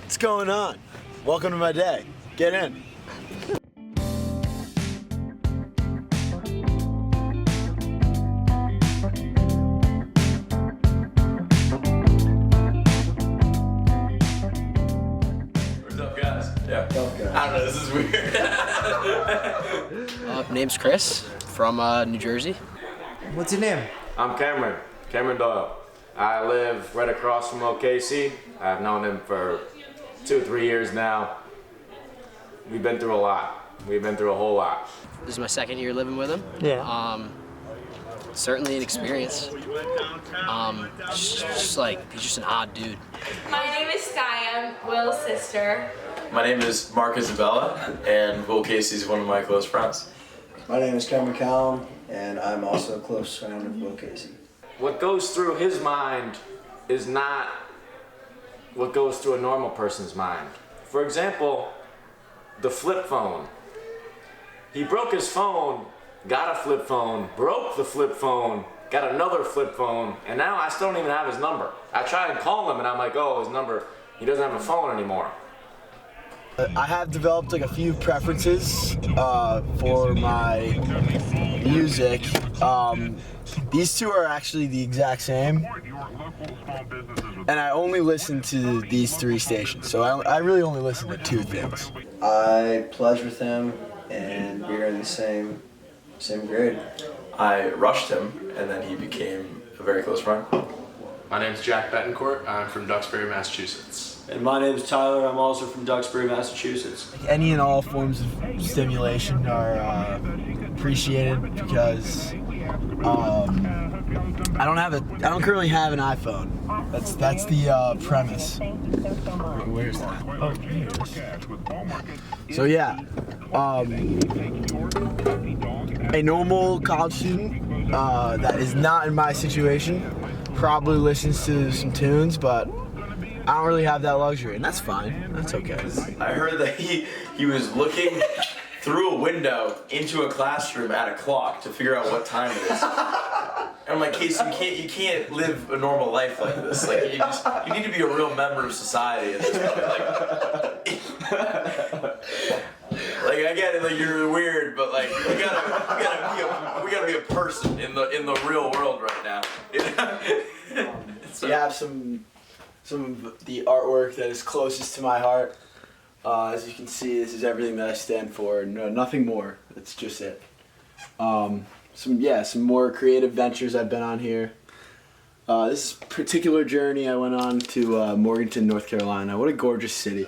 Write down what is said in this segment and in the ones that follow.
What's going on? Welcome to my day. Get in. What's up, guys? Yeah. What's up, guys? I don't know, this is weird. Name's Chris from New Jersey. What's your name? I'm Cameron Doyle. I live right across from OKC. I've known him for 2-3 years now. We've been through a lot. We've been through a whole lot. This is my second year living with him. Yeah. Certainly an experience. Just like, he's just an odd dude. My name is Sky. I'm Will's sister. My name is Mark Isabella, and Will Casey's one of my close friends. My name is Cameron Callum, and I'm also a close friend of Will Casey. What goes through his mind is not what goes through a normal person's mind. For example, the flip phone. He broke his phone, got a flip phone, broke the flip phone, got another flip phone, and now I still don't even have his number. I try and call him and I'm like, oh, his number, he doesn't have a phone anymore. I have developed like a few preferences for my music. These two are actually the exact same, and I only listen to these 3 stations, so I really only listen to 2 things. I pledged with him, and we are in the same grade. I rushed him, and then he became a very close friend. My name's Jack Betancourt. I'm from Duxbury, Massachusetts. And my name is Tyler. I'm also from Duxbury, Massachusetts. Any and all forms of stimulation are appreciated because I don't currently have an iPhone. That's the premise. Where's that? Oh, here it is. So yeah, a normal college student that is not in my situation probably listens to some tunes, but I don't really have that luxury, and that's fine. That's okay. I heard that he was looking through a window into a classroom at a clock to figure out what time it is. And I'm like, Casey, you can't live a normal life like this. Like you need to be a real member of society at this point. Like I get it, like you're weird, but like we gotta be a person in the real world right now. So you have some of the artwork that is closest to my heart. As you can see, this is everything that I stand for. No, nothing more. That's just it. Some more creative ventures I've been on here. This particular journey I went on to Morganton, North Carolina. What a gorgeous city.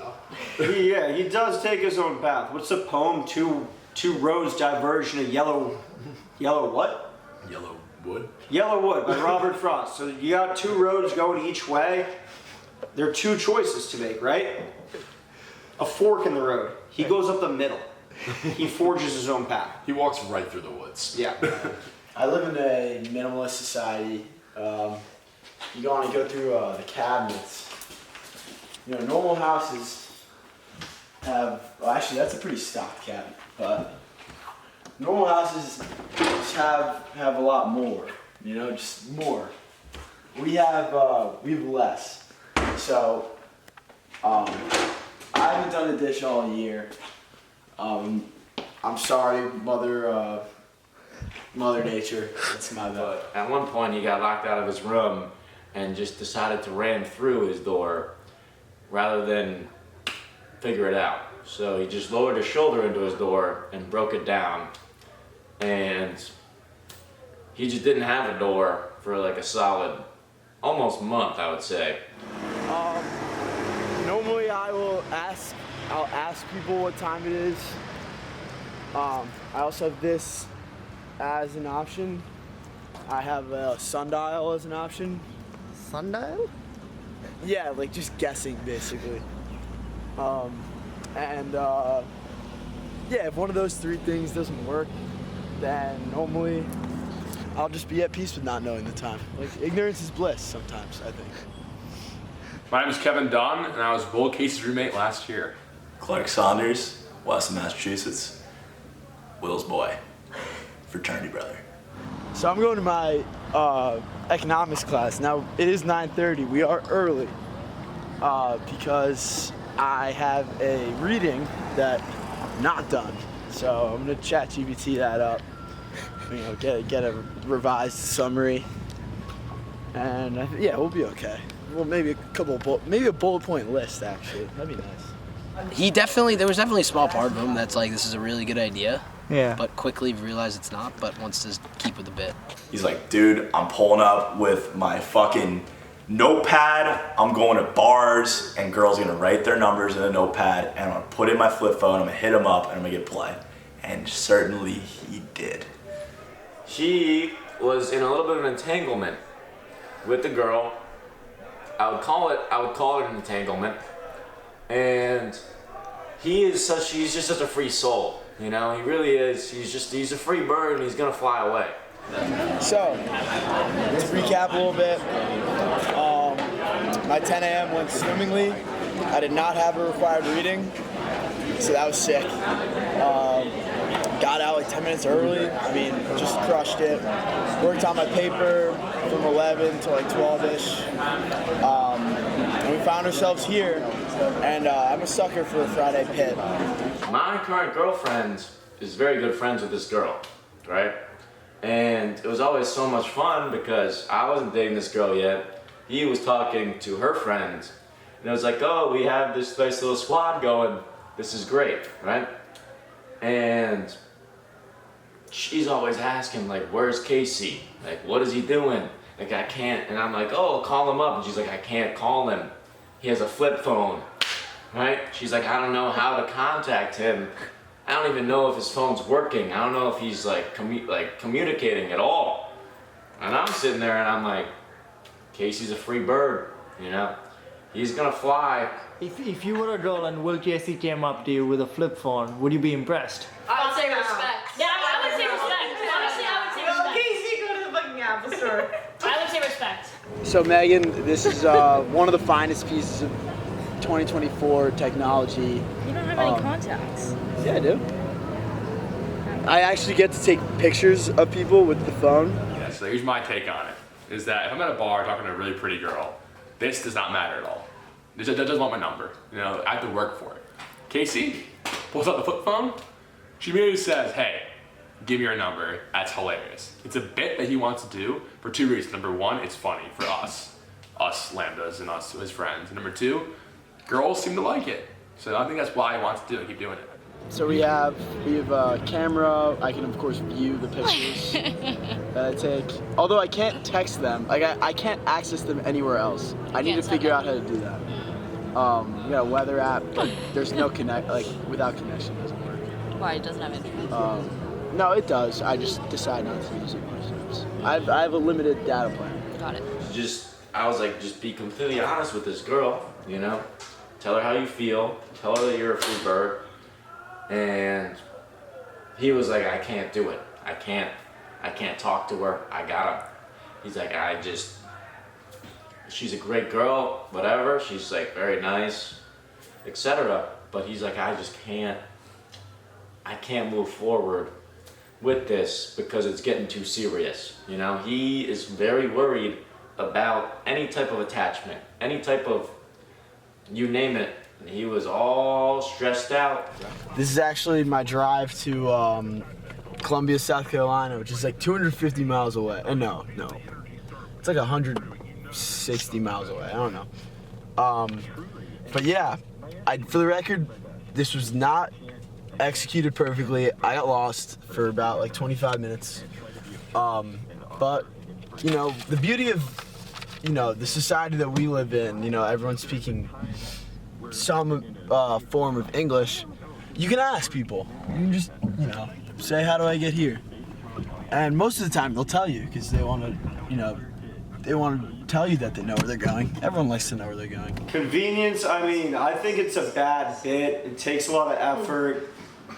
Yeah, he does take his own path. What's the poem? Two roads diverge in a yellow what? Yellow wood? Yellow Wood by Robert Frost. So you got 2 roads going each way. There are 2 choices to make, right? A fork in the road. He goes up the middle. He forges his own path. He walks right through the woods. Yeah. I live in a minimalist society. You go through the cabinets. You know, normal houses have, well, actually that's a pretty stocked cabinet, but normal houses just have a lot more, you know, just more. We have less. So, I haven't done a dish all year. I'm sorry, Mother Nature. That's my bad. But at one point he got locked out of his room and just decided to ram through his door rather than figure it out. So he just lowered his shoulder into his door and broke it down. And he just didn't have a door for like a solid, almost month, I would say. Normally I'll ask people what time it is. I also have this as an option. I have a sundial as an option. Sundial? Yeah, like just guessing basically. Yeah, if one of those 3 things doesn't work, then normally I'll just be at peace with not knowing the time. Like ignorance is bliss sometimes, I think. My name is Kevin Dunn, and I was Will Casey's roommate last year. Clark Saunders, Weston, Massachusetts. Will's boy, fraternity brother. So I'm going to my economics class. Now it is 9:30. We are early because I have a reading that I'm not done. So I'm gonna ChatGPT that up. You know, get a revised summary, and yeah, we'll be okay. Well, maybe a bullet point list actually. That'd be nice. There was definitely a small part of him that's like, this is a really good idea. Yeah. But quickly realized it's not, but wants to keep with the bit. He's like, dude, I'm pulling up with my fucking notepad. I'm going to bars, and girls are gonna write their numbers in a notepad, and I'm gonna put it in my flip phone. I'm gonna hit him up, and I'm gonna get play. And certainly he did. He was in a little bit of an entanglement with the girl. I would call it an entanglement. And he's just such a free soul, you know. He really is. He's a free bird, and he's gonna fly away. So let's recap a little bit. My 10 a.m. went swimmingly. I did not have a required reading, so that was sick. Got out like 10 minutes early. I mean, just crushed it. Worked on my paper from 11 to like 12-ish. And we found ourselves here, and I'm a sucker for a Friday pit. My current girlfriend is very good friends with this girl, right? And it was always so much fun because I wasn't dating this girl yet. He was talking to her friends, and it was like, oh, we have this nice little squad going. This is great, right? And she's always asking, like, where's Casey? Like, what is he doing? Like, I can't. And I'm like, oh, call him up. And she's like, I can't call him. He has a flip phone, right? She's like, I don't know how to contact him. I don't even know if his phone's working. I don't know if he's like communicating at all. And I'm sitting there and I'm like, Casey's a free bird, you know? He's gonna fly. If you were a girl and Will Casey came up to you with a flip phone, would you be impressed? I would say respect. Yeah, I would say respect. Honestly, I would say respect. Casey, go to the fucking Apple store. I would say respect. So Megan, this is one of the finest pieces of 2024 technology. You don't have any contacts. Yeah, I do. I actually get to take pictures of people with the phone. Yeah, so here's my take on it, is that if I'm at a bar talking to a really pretty girl, this does not matter at all. It doesn't want my number. You know, I have to work for it. Casey pulls out the flip phone. She immediately says, hey, give me your number. That's hilarious. It's a bit that he wants to do for two reasons. Number one, it's funny for us Lambdas and us, his friends. And number two, girls seem to like it. So I think that's why he wants to do it, keep doing it. So we have a camera. I can of course view the pictures that I take. Although I can't text them, like I can't access them anywhere else. I need to figure out how to do that. We got a weather app, but there's no connect. Like without connection, it doesn't work. Why, it doesn't have internet? No, it does. I just decide not to use it myself. I have a limited data plan. Got it. I was like, just be completely honest with this girl, you know? Tell her how you feel. Tell her that you're a free bird. And he was like, I can't do it. I can't talk to her. I gotta. He's like, she's a great girl, whatever. She's like very nice, etc. But he's like, I can't move forward with this because it's getting too serious. You know, he is very worried about any type of attachment, any type of, you name it. And he was all stressed out. This is actually my drive to Columbia, South Carolina, which is like 250 miles away. No. It's like 160 miles away. I don't know. But yeah, for the record, this was not executed perfectly. I got lost for about like 25 minutes. But, you know, the beauty of, you know, the society that we live in, you know, everyone's speaking some form of English. You can ask people. You can just, you know, say, how do I get here? And most of the time they'll tell you because they want to, you know, they want to tell you that they know where they're going. Everyone likes to know where they're going. Convenience, I mean, I think it's a bad bit. It takes a lot of effort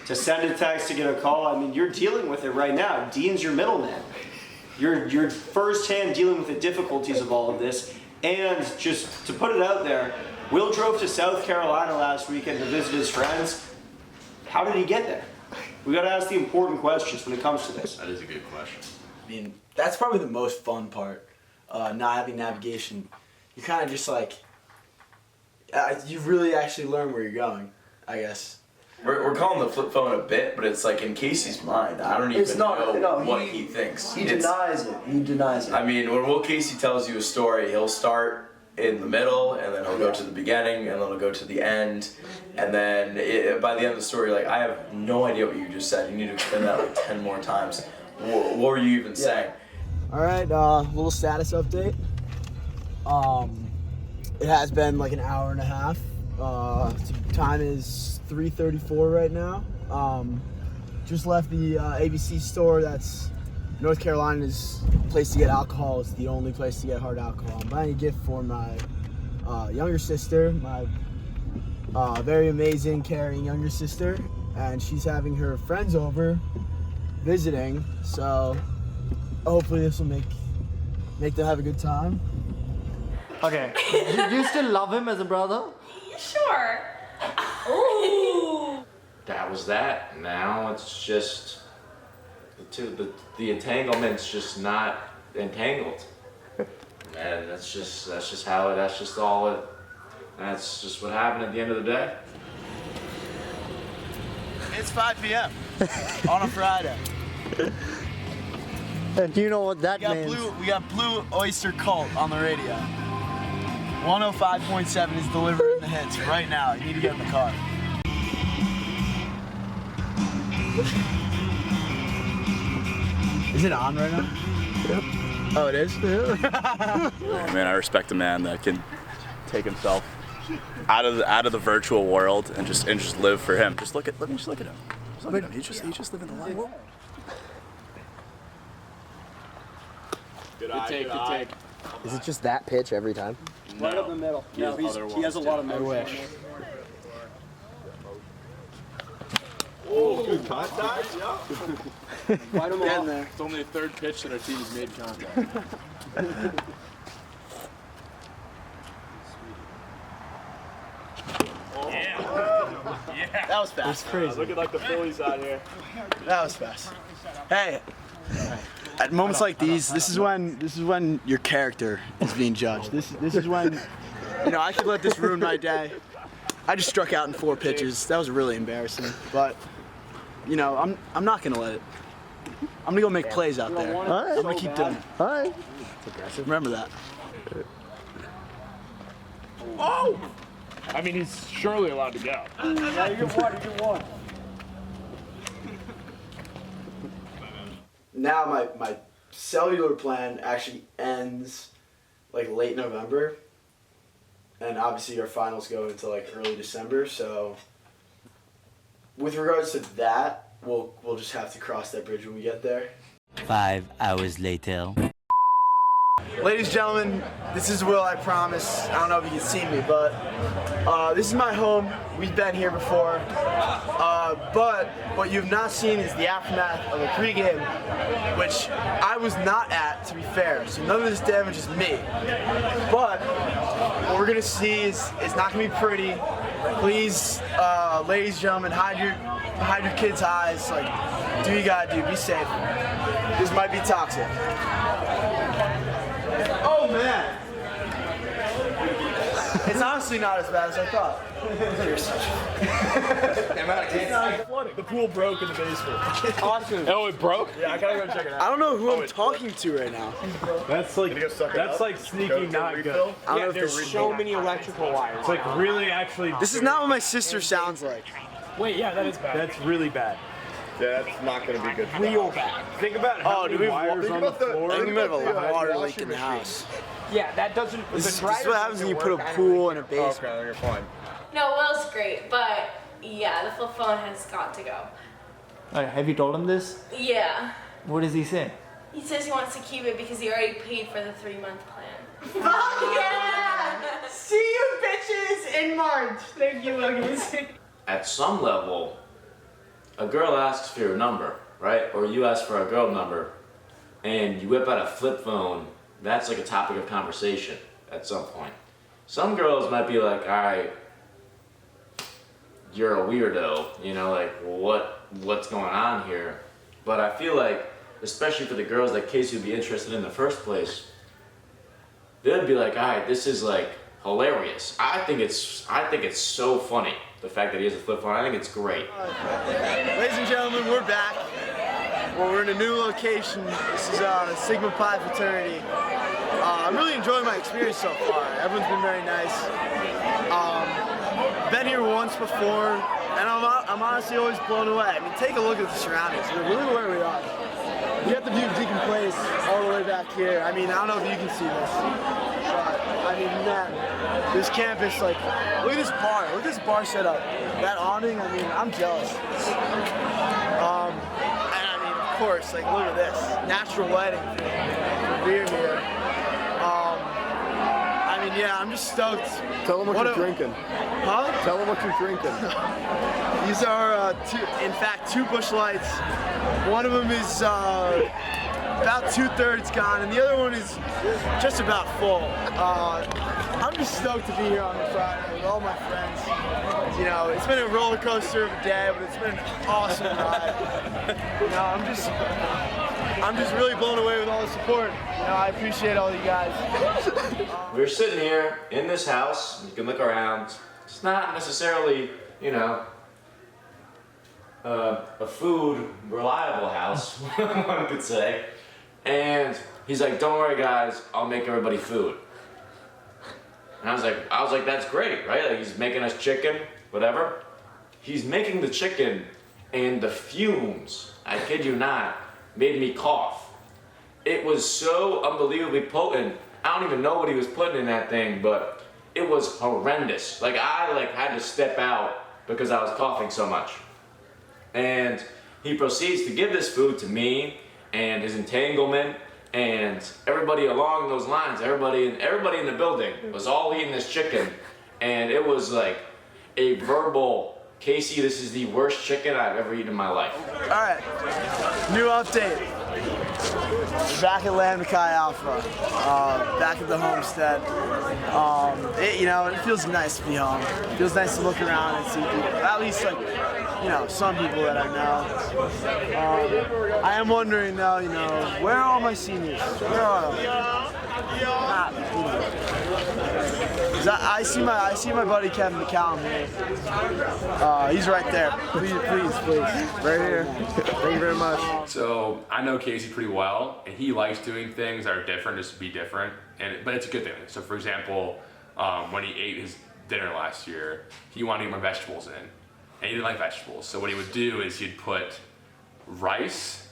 to send a text, to get a call. I mean, you're dealing with it right now. Dean's your middleman. You're firsthand dealing with the difficulties of all of this. And just to put it out there, Will drove to South Carolina last weekend to visit his friends. How did he get there? We got to ask the important questions when it comes to this. That is a good question. I mean, that's probably the most fun part. Not having navigation, you kind of just like you really actually learn where you're going, I guess. We're calling the flip phone a bit, but it's like in Casey's mind. I don't even know what he thinks. He denies it. He denies it. I mean, when Will Casey tells you a story, he'll start in the middle, and then he'll go to the beginning, and then he'll go to the end, and then by the end of the story, like, I have no idea what you just said. You need to explain that like 10 more times. What were you even saying? All right, little status update. It has been like an hour and a half. Time is 3:34 right now. Just left the ABC store. That's North Carolina's place to get alcohol. It's the only place to get hard alcohol. I'm buying a gift for my younger sister, my very amazing, caring younger sister, and she's having her friends over visiting. So hopefully this will make them have a good time. Okay. Do you still love him as a brother? Sure. Ooh. That was that. Now it's just the entanglement's just not entangled, and that's just what happened at the end of the day. It's 5 p.m. on a Friday. And you know what that means? We got Blue Oyster Cult on the radio. 105.7 is delivering the hits right now. You need to get in the car. Is it on right now? Yep. Oh, it is? Man, I respect a man that can take himself out of the virtual world and just live for him. Just look at him. Just look at him. He's just living the life. Good take. Is it just that pitch every time? Right up the middle. No, he has a lot of motion. Oh, good contact. Yeah. Fight him off. There. It's only the third pitch that our team has made contact. Yeah. That was fast. It's crazy. Looking like the Phillies out here. That was fast. Hey, at moments like these, this is when your character is being judged. This is when, I could let this ruin my day. I just struck out in 4 pitches. That was really embarrassing. But, I'm not gonna let it. I'm gonna go make plays out there. I'm gonna keep doing it. All right. Remember that. Oh! I mean, he's surely allowed to go. Yeah, you get one. Now my cellular plan actually ends like late November, and obviously our finals go into like early December. So with regards to that, we'll just have to cross that bridge when we get there. 5 hours later. Ladies and gentlemen, this is Will, I promise. I don't know if you can see me, but this is my home. We've been here before. But what you've not seen is the aftermath of a pregame, which I was not at, to be fair. So none of this damages me. But what we're going to see is it's not going to be pretty. Please, ladies and gentlemen, hide your kids' eyes. Like, do what you got to do. Be safe. This might be toxic. Oh man! It's honestly not as bad as I thought. You're such The pool broke in the basement. Awesome. Oh, it broke? Yeah, I gotta go check it out. I don't know who I'm talking to right now. That's like sneaky not good. I don't know if There's so many electrical wires. It's like really actually. This is not what my sister sounds like. Wait, yeah, that is bad. That's really bad. That's not going to be good. Real bad. Think about how many wires on the floor. I think we have a water leak in the house. Yeah, that doesn't. This is what happens when you put a pool in a basement. Okay, you're fine. No, Will's great, but yeah, the flip phone has got to go. All right, have you told him this? Yeah. What does he say? He says he wants to keep it because he already paid for the 3-month plan. Fuck yeah! See you bitches in March. Thank you, Muggies. At some level, a girl asks for your number, right? Or you ask for a girl number, and you whip out a flip phone. That's like a topic of conversation at some point. Some girls might be like, all right, you're a weirdo, like what's going on here? But I feel like especially for the girls that Casey would be interested in the first place, they'd be like, all right, this is like hilarious. I think it's so funny, the fact that he has a flip phone. I think it's great. Ladies and gentlemen, we're back. Well, we're in a new location. This is Sigma Pi fraternity. I'm really enjoying my experience so far. Everyone's been very nice. Been here once before, and I'm honestly always blown away. I mean, take a look at the surroundings. We're really where we are. You got the view of Deacon Place all the way back here. I mean, I don't know if you can see this, but I mean, man, this campus, like, look at this bar. Look at this bar setup. That awning, I mean, I'm jealous. And I mean, of course, like, look at this. Natural lighting for beer here. I mean, yeah, I'm just stoked. Tell them what you're drinking. Huh? Tell them what you're drinking. These are, in fact, 2 Busch Lights. One of them is about 2/3 gone, and the other one is just about full. I'm just stoked to be here on the Friday with all my friends. You know, it's been a roller coaster of a day, but it's been an awesome ride. You know, I'm just really blown away with all the support. You know, I appreciate all you guys. We're sitting here in this house. You can look around. It's not necessarily, you know, a food reliable house, one could say. And he's like, "Don't worry, guys. I'll make everybody food." And I was like, "That's great, right? Like he's making us chicken, whatever." He's making the chicken, and the fumes, I kid you not, made me cough. It was so unbelievably potent. I don't even know what he was putting in that thing, but it was horrendous. Like I had to step out because I was coughing so much. And he proceeds to give this food to me and his entanglement and everybody along those lines. Everybody in the building was all eating this chicken, and it was like a verbal, "Casey, this is the worst chicken I've ever eaten in my life." All right, new update. We're back at Lambda Chi Alpha, back at the homestead. You know, it feels nice to be home. It feels nice to look around and see people, at least like, you know, some people that I know. I am wondering though, you know, where are all my seniors? Where are they? I see my buddy Kevin McCallum here. He's right there. Please. Right here. Thank you very much. So I know Casey pretty well, and he likes doing things that are different just to be different, but it's a good thing. So for example, when he ate his dinner last year, he wanted to get more vegetables in, and he didn't like vegetables. So what he would do is he'd put rice,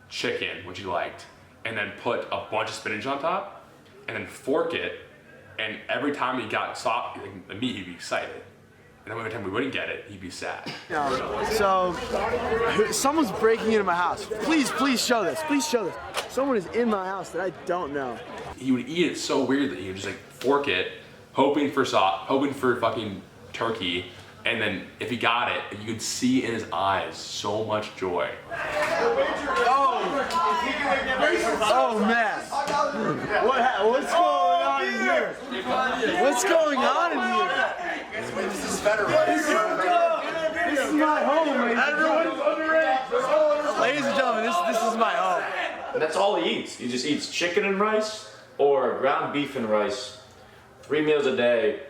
chicken, which he liked, and then put a bunch of spinach on top, and then fork it, and every time he got soft, the meat, he'd be excited. And every time we wouldn't get it, he'd be sad. So, someone's breaking into my house. Please show this. Please show this. Someone is in my house that I don't know. He would eat it so weirdly. He would just like fork it, hoping for fucking turkey, and then if he got it, you could see in his eyes so much joy. Oh man. What's going on in here? What's going on in here? This is federal. This is my home, ladies and gentlemen, this is my home. And that's all he eats. He just eats chicken and rice or ground beef and rice 3 meals a day.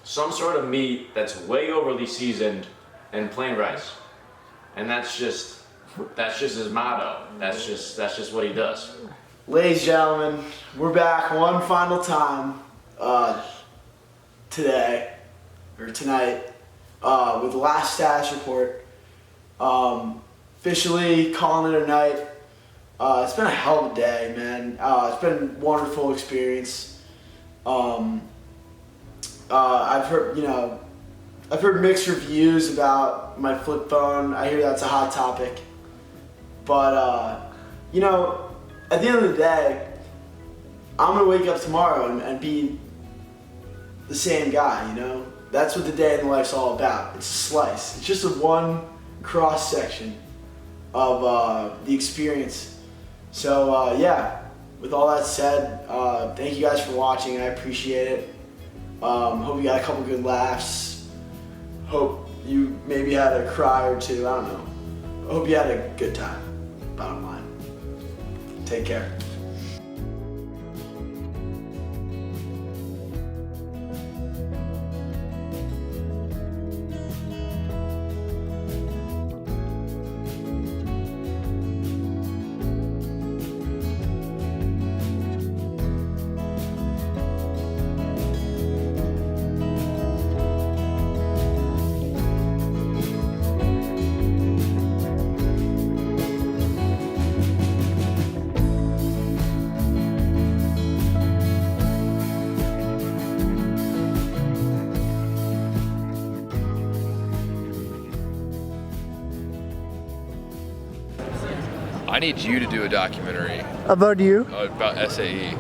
Some sort of meat that's way overly seasoned and plain rice. And that's just his motto. That's just what he does. Ladies and gentlemen, we're back one final time tonight with the last status report. Officially calling it a night. It's been a hell of a day, man. It's been a wonderful experience. I've heard mixed reviews about my flip phone. I hear that's a hot topic. But, you know, at the end of the day, I'm going to wake up tomorrow and be the same guy, you know? That's what the day in the life's all about. It's a slice. It's just a one cross section of the experience. So, yeah, with all that said, thank you guys for watching. I appreciate it. Hope you got a couple good laughs. Hope you maybe had a cry or two. I don't know. I hope you had a good time, bottom line. Take care. I need you to do a documentary About you? about SAE.